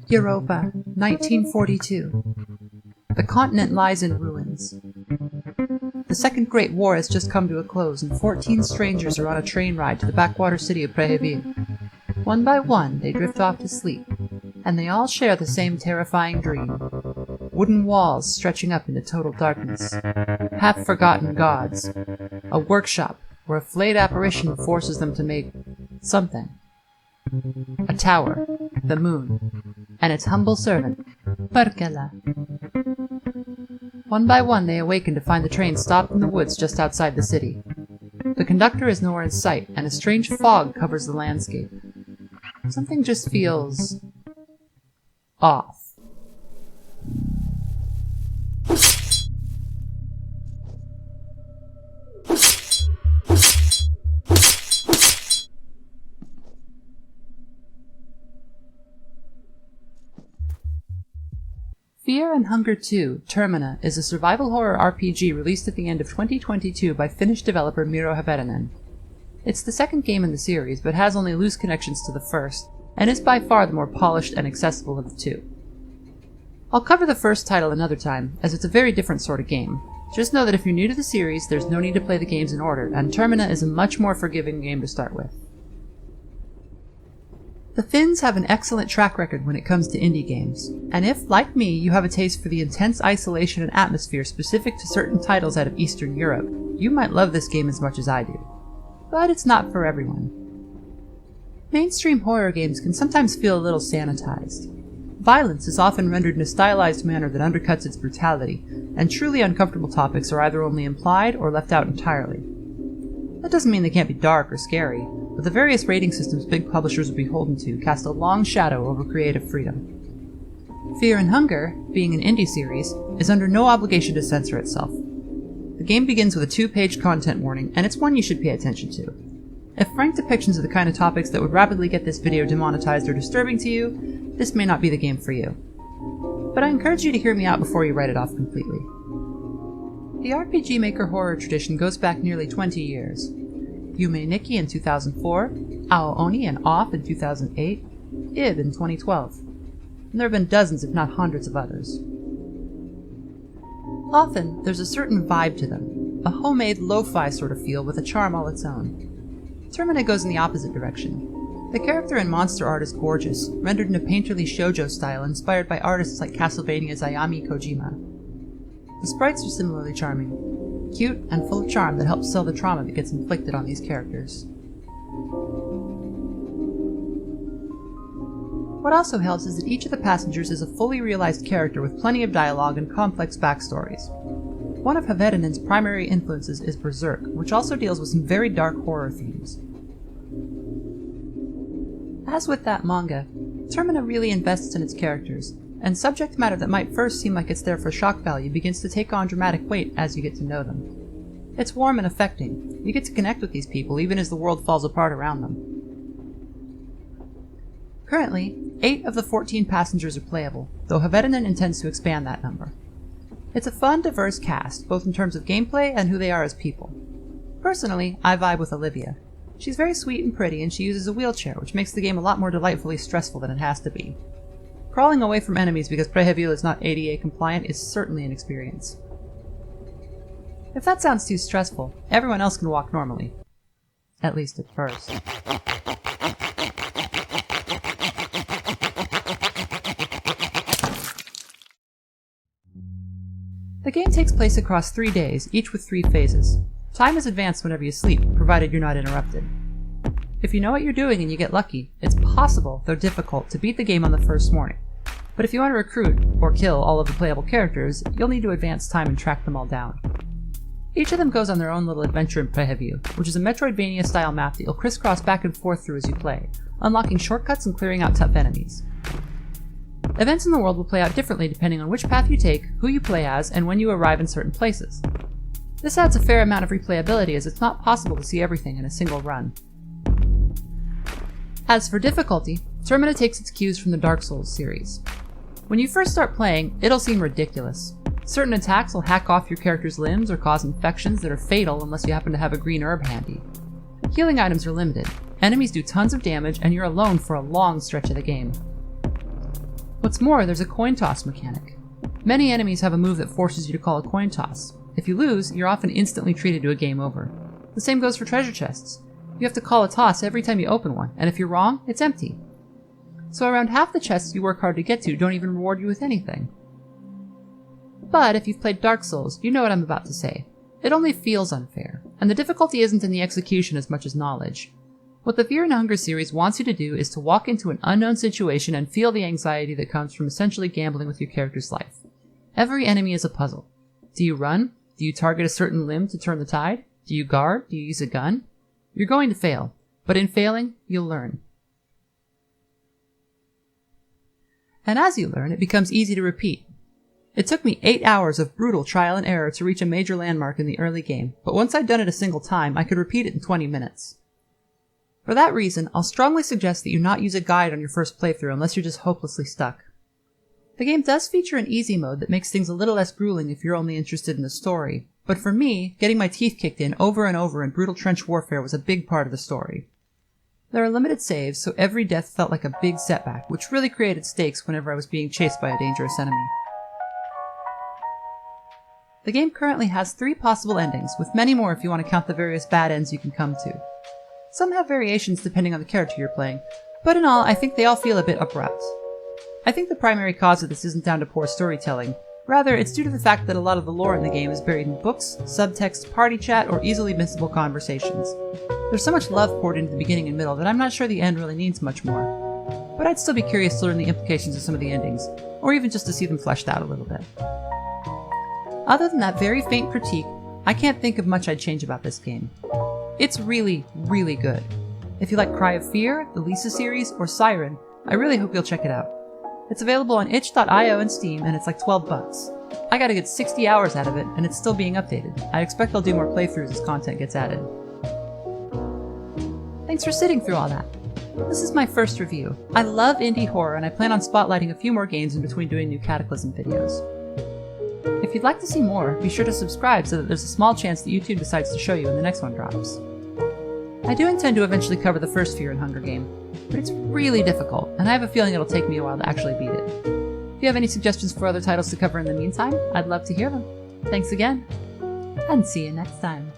Europa, 1942. The continent lies in ruins. The Second Great War has just come to a close, and 14 strangers are on a train ride to the backwater city of Replayability. One by one, they drift off to sleep, and they all share the same terrifying dream. Wooden walls stretching up into total darkness. Half-forgotten gods. A workshop where a flayed apparition forces them to make something. A tower, the moon, and its humble servant, Perkele. One by one they awaken to find the train stopped in the woods just outside the city. The conductor is nowhere in sight, and a strange fog covers the landscape. Something just feels off. Fear and Hunger 2, Termina, is a survival horror RPG released at the end of 2022 by Finnish developer Miro Häverinen. It's the second game in the series, but has only loose connections to the first, and is by far the more polished and accessible of the two. I'll cover the first title another time, as it's a very different sort of game. Just know that if you're new to the series, there's no need to play the games in order, and Termina is a much more forgiving game to start with. The Finns have an excellent track record when it comes to indie games, and if, like me, you have a taste for the intense isolation and atmosphere specific to certain titles out of Eastern Europe, you might love this game as much as I do. But it's not for everyone. Mainstream horror games can sometimes feel a little sanitized. Violence is often rendered in a stylized manner that undercuts its brutality, and truly uncomfortable topics are either only implied or left out entirely. That doesn't mean they can't be dark or scary, but the various rating systems big publishers are beholden to cast a long shadow over creative freedom. Fear and Hunger, being an indie series, is under no obligation to censor itself. The game begins with a 2-page content warning, and it's one you should pay attention to. If frank depictions of the kind of topics that would rapidly get this video demonetized are disturbing to you, this may not be the game for you. But I encourage you to hear me out before you write it off completely. The RPG Maker horror tradition goes back nearly 20 years. Yume Nikki in 2004, Ao Oni and Off in 2008, Ib in 2012. And there have been dozens if not hundreds of others. Often, there's a certain vibe to them, a homemade lo-fi sort of feel with a charm all its own. Termina goes in the opposite direction. The character and monster art is gorgeous, rendered in a painterly shoujo style inspired by artists like Castlevania's Ayami Kojima. The sprites are similarly charming, cute and full of charm that helps sell the trauma that gets inflicted on these characters. What also helps is that each of the passengers is a fully realized character with plenty of dialogue and complex backstories. One of Häverinen's primary influences is Berserk, which also deals with some very dark horror themes. As with that manga, Termina really invests in its characters, and subject matter that might first seem like it's there for shock value begins to take on dramatic weight as you get to know them. It's warm and affecting. You get to connect with these people even as the world falls apart around them. Currently, 8 of the 14 passengers are playable, though Häverinen intends to expand that number. It's a fun, diverse cast, both in terms of gameplay and who they are as people. Personally, I vibe with Olivia. She's very sweet and pretty, and she uses a wheelchair, which makes the game a lot more delightfully stressful than it has to be. Crawling away from enemies because Replayability is not ADA compliant is certainly an experience. If that sounds too stressful, everyone else can walk normally. At least at first. The game takes place across 3 days, each with 3 phases. Time is advanced whenever you sleep, provided you're not interrupted. If you know what you're doing and you get lucky, it's possible, though difficult, to beat the game on the first morning. But if you want to recruit, or kill, all of the playable characters, you'll need to advance time and track them all down. Each of them goes on their own little adventure in Replayability, which is a Metroidvania-style map that you'll crisscross back and forth through as you play, unlocking shortcuts and clearing out tough enemies. Events in the world will play out differently depending on which path you take, who you play as, and when you arrive in certain places. This adds a fair amount of replayability as it's not possible to see everything in a single run. As for difficulty, Termina takes its cues from the Dark Souls series. When you first start playing, it'll seem ridiculous. Certain attacks will hack off your character's limbs or cause infections that are fatal unless you happen to have a green herb handy. Healing items are limited, enemies do tons of damage, and you're alone for a long stretch of the game. What's more, there's a coin toss mechanic. Many enemies have a move that forces you to call a coin toss. If you lose, you're often instantly treated to a game over. The same goes for treasure chests. You have to call a toss every time you open one, and if you're wrong, it's empty. So around half the chests you work hard to get to don't even reward you with anything. But if you've played Dark Souls, you know what I'm about to say. It only feels unfair, and the difficulty isn't in the execution as much as knowledge. What the Fear and Hunger series wants you to do is to walk into an unknown situation and feel the anxiety that comes from essentially gambling with your character's life. Every enemy is a puzzle. Do you run? Do you target a certain limb to turn the tide? Do you guard? Do you use a gun? You're going to fail, but in failing, you'll learn. And as you learn, it becomes easy to repeat. It took me 8 hours of brutal trial and error to reach a major landmark in the early game, but once I'd done it a single time, I could repeat it in 20 minutes. For that reason, I'll strongly suggest that you not use a guide on your first playthrough unless you're just hopelessly stuck. The game does feature an easy mode that makes things a little less grueling if you're only interested in the story, but for me, getting my teeth kicked in over and over in brutal trench warfare was a big part of the story. There are limited saves, so every death felt like a big setback, which really created stakes whenever I was being chased by a dangerous enemy. The game currently has 3 possible endings, with many more if you want to count the various bad ends you can come to. Some have variations depending on the character you're playing, but in all, I think they all feel a bit abrupt. I think the primary cause of this isn't down to poor storytelling. Rather, it's due to the fact that a lot of the lore in the game is buried in books, subtext, party chat, or easily missable conversations. There's so much love poured into the beginning and middle that I'm not sure the end really needs much more. But I'd still be curious to learn the implications of some of the endings, or even just to see them fleshed out a little bit. Other than that very faint critique, I can't think of much I'd change about this game. It's really, really good. If you like Cry of Fear, the Lisa series, or Siren, I really hope you'll check it out. It's available on itch.io and Steam, and it's like $12. I got a good 60 hours out of it, and it's still being updated. I expect I'll do more playthroughs as content gets added. Thanks for sitting through all that. This is my first review. I love indie horror, and I plan on spotlighting a few more games in between doing new Cataclysm videos. If you'd like to see more, be sure to subscribe so that there's a small chance that YouTube decides to show you when the next one drops. I do intend to eventually cover the first Fear and Hunger game, but it's really difficult, and I have a feeling it'll take me a while to actually beat it. If you have any suggestions for other titles to cover in the meantime, I'd love to hear them. Thanks again, and see you next time.